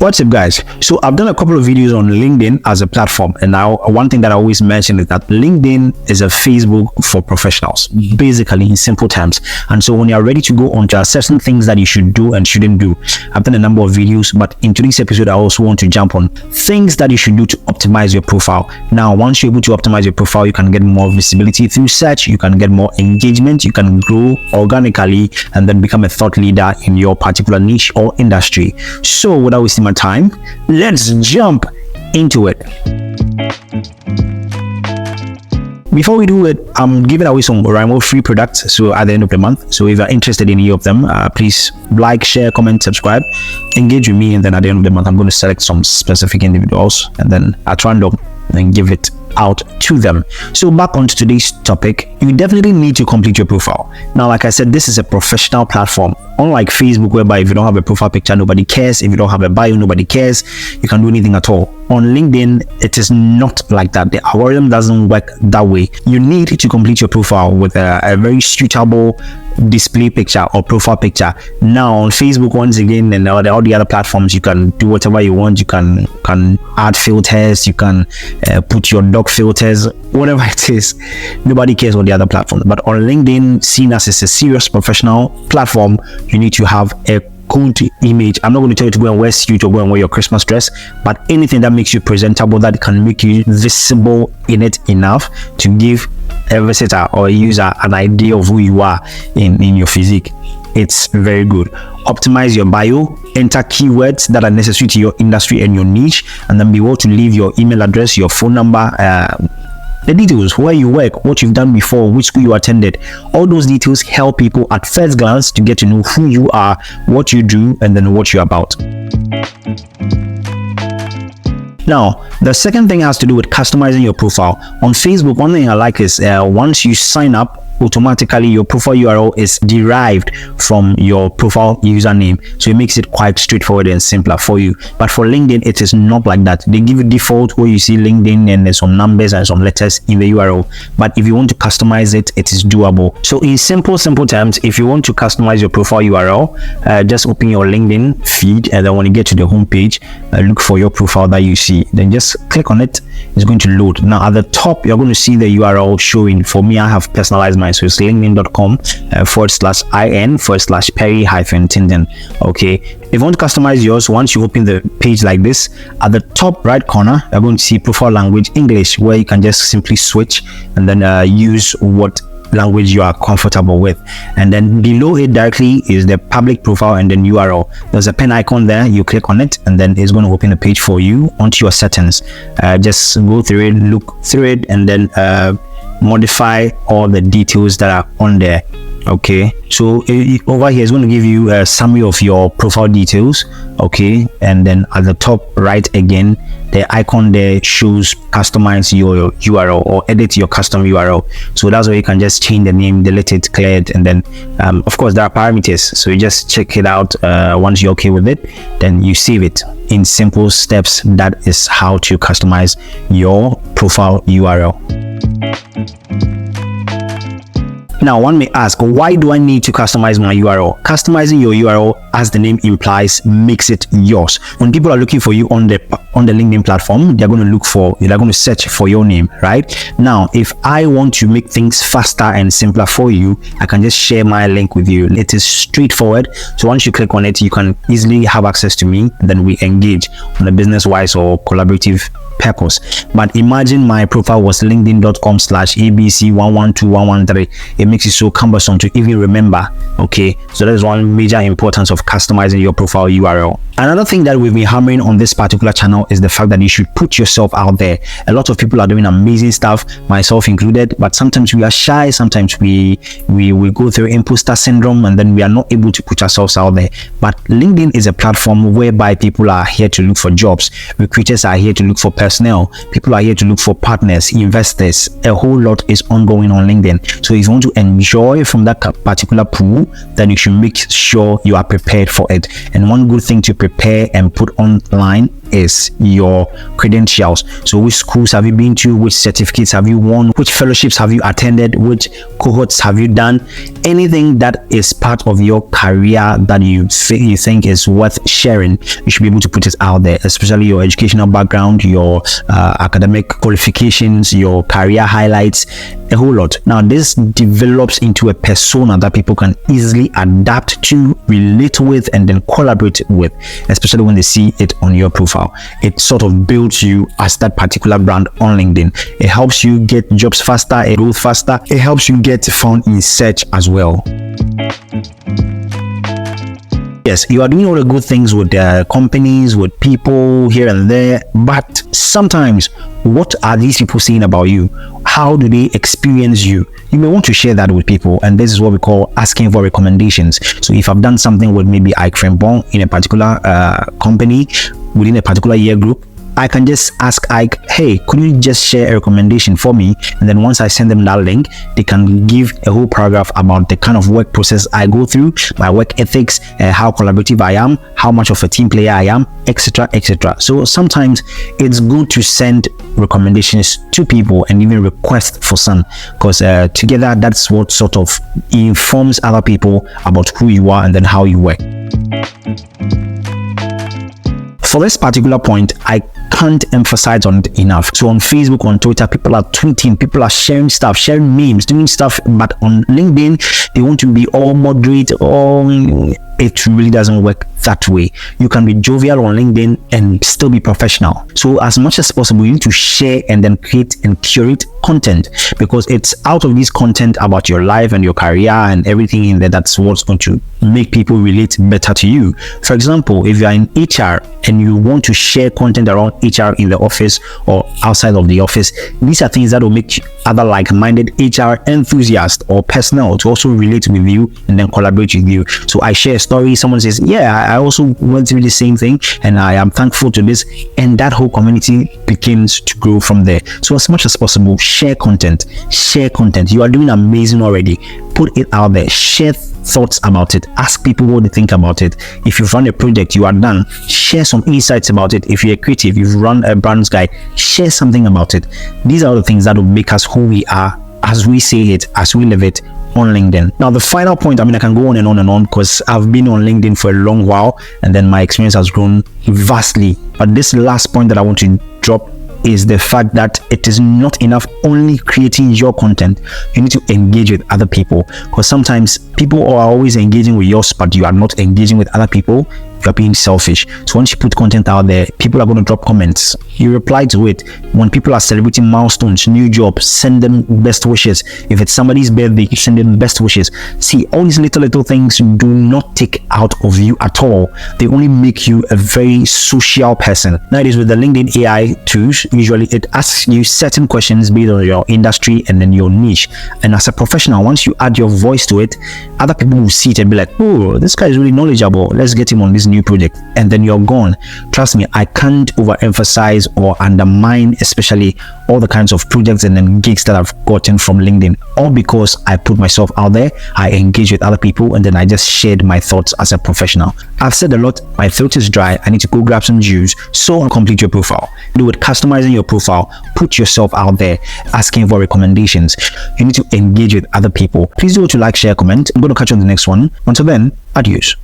What's up, guys? So I've done a couple of videos on LinkedIn as a platform, and now one thing that I always mention is that LinkedIn is a Facebook for professionals, basically, in simple terms. And so when you're ready to go on to certain things that you should do and shouldn't do, I've done a number of videos, but in today's episode I also want to jump on things that you should do to optimize your profile. Now, once you're able to optimize your profile, you can get more visibility through search, you can get more engagement, you can grow organically, and then become a thought leader in your particular niche or industry. So without wasting my time, let's jump into it. Before we do it, I'm giving away some Rimo free products, so at the end of the month. So if you're interested in any of them, please like, share, comment, subscribe, engage with me, and then at the end of the month I'm going to select some specific individuals and then at random and give it out to them. So back onto today's topic, you definitely need to complete your profile. Now, like I said, this is a professional platform, unlike Facebook, whereby if you don't have a profile picture, nobody cares. If you don't have a bio, nobody cares. You can do anything at all. On LinkedIn, it is not like that. The algorithm doesn't work that way. You need to complete your profile with a very suitable display picture or profile picture. Now on Facebook, once again, and all the other platforms, you can do whatever you want. You can add filters, you can put your dog filters, whatever it is. Nobody cares on the other platforms, but on LinkedIn, seen as it's a serious professional platform, you need to have a good image. I'm not going to tell you to go and wear suit or go and wear your Christmas dress, but anything that makes you presentable, that can make you visible in it enough to give a visitor or a user an idea of who you are in your physique. It's very good. Optimize your bio, enter keywords that are necessary to your industry and your niche, and then be able to leave your email address, your phone number, the details, where you work, what you've done before, which school you attended. All those details help people at first glance to get to know who you are, what you do, and then what you're about. Now, the second thing has to do with customizing your profile. On Facebook, one thing I like is once you sign up, automatically your profile URL is derived from your profile username, so it makes it quite straightforward and simpler for you. But for LinkedIn, it is not like that. They give you default where you see LinkedIn and there's some numbers and some letters in the URL, but if you want to customize it, it is doable. So in simple terms, if you want to customize your profile URL, just open your LinkedIn feed, and then when you get to the home page, look for your profile that you see, then just click on it. It's going to load. Now at the top, you're going to see the URL showing. For me, I have personalized mine, so it's linkedin.com/in/Perry-Tinden. Okay, if you want to customize yours, once you open the page like this, at the top right corner, you're going to see profile language English, where you can just simply switch and then use what language you are comfortable with. And then below it directly is the public profile and then URL. There's a pen icon there. You click on it and then it's going to open the page for you onto your settings. Just go through it, look through it, and then modify all the details that are on there. Okay, so over here is going to give you a summary of your profile details. Okay, and then at the top right again, the icon there shows customize your URL or edit your custom URL. So that's where you can just change the name, delete it, clear it, and then of course there are parameters, so you just check it out. Once you're okay with it, then you save it in simple steps. That is how to customize your profile URL. Now, one may ask, why do I need to customize my URL? Customizing your URL, as the name implies, makes it yours. When people are looking for you on the LinkedIn platform, they're going to search for your name, right? Now, if I want to make things faster and simpler for you, I can just share my link with you. It is straightforward. So once you click on it, you can easily have access to me, and then we engage on a business-wise or collaborative purpose. But imagine my profile was linkedin.com/abc112113. It makes it so cumbersome to even remember. Okay, so that is one major importance of customizing your profile URL. Another thing that we've been hammering on this particular channel is the fact that you should put yourself out there. A lot of people are doing amazing stuff, myself included, but sometimes we are shy, sometimes we go through imposter syndrome, and then we are not able to put ourselves out there. But LinkedIn is a platform whereby people are here to look for jobs, recruiters are here to look for personnel, people are here to look for partners, investors. A whole lot is ongoing on LinkedIn. So if you want to enjoy from that particular pool, then you should make sure you are prepared for it. And one good thing to prepare and put online is your credentials. So which schools have you been to, which certificates have you won, which fellowships have you attended, which cohorts have you done. Anything that is part of your career that you think is worth sharing, you should be able to put it out there, especially your educational background, your academic qualifications, your career highlights, a whole lot. Now this develops into a persona that people can easily adapt to, relate with, and then collaborate with, especially when they see it on your profile. It sort of builds you as that particular brand on LinkedIn. It helps you get jobs faster, it growth faster, it helps you get found in search as well. Yes, you are doing all the good things with companies, with people here and there, but sometimes what are these people saying about you? How do they experience you? You may want to share that with people, and this is what we call asking for recommendations. So if I've done something with maybe Ike Frempong in a particular company within a particular year group, I can just ask Ike, hey, could you just share a recommendation for me? And then once I send them that link, they can give a whole paragraph about the kind of work process I go through, my work ethics, how collaborative I am, how much of a team player I am, etc., etc. So sometimes it's good to send recommendations to people and even request for some, because together that's what sort of informs other people about who you are and then how you work. For this particular point, I can't emphasize on it enough. So on Facebook, on Twitter, people are tweeting, people are sharing stuff, sharing memes, doing stuff, but on LinkedIn, they want to be all moderate, it really doesn't work that way. You can be jovial on LinkedIn and still be professional. So as much as possible, you need to share and then create and curate content, because it's out of this content about your life and your career and everything in there that's what's going to make people relate better to you. For example, if you're in HR and you want to share content around HR in the office or outside of the office, these are things that will make other like-minded HR enthusiasts or personnel to also relate with you and then collaborate with you. So I share a story, someone says, yeah, I also went through the same thing and I am thankful to this, and that whole community begins to grow from there. So as much as possible, share content. You are doing amazing already. Put it out there, share thoughts about it, ask people what they think about it. If you've run a project, you are done, share some insights about it. If you're creative, you've run a brand's guide, share something about it. These are the things that will make us who we are, as we say it, as we live it on LinkedIn. Now the final point, I can go on and on and on, because I've been on LinkedIn for a long while and then my experience has grown vastly, but this last point that I want to drop is the fact that it is not enough only creating your content. You need to engage with other people, because sometimes people are always engaging with yours, but you are not engaging with other people. You're being selfish. So once you put content out there, people are going to drop comments. You reply to it. When people are celebrating milestones, new jobs, send them best wishes. If it's somebody's birthday, you send them best wishes. See, all these little things do not take out of you at all. They only make you a very social person. Nowadays with the LinkedIn AI tools, usually it asks you certain questions based on your industry and then your niche. And as a professional, once you add your voice to it, other people will see it and be like, oh, this guy is really knowledgeable. Let's get him on this new project, and then you're gone. Trust me, I can't overemphasize or undermine especially all the kinds of projects and then gigs that I've gotten from LinkedIn, all because I put myself out there, I engage with other people, and then I just shared my thoughts as a professional. I've said a lot, my throat is dry, I need to go grab some juice. So complete your profile. Do it customizing your profile, put yourself out there, asking for recommendations. You need to engage with other people. Please do what you like, share, comment. I'm going to catch you on the next one. Until then, adios.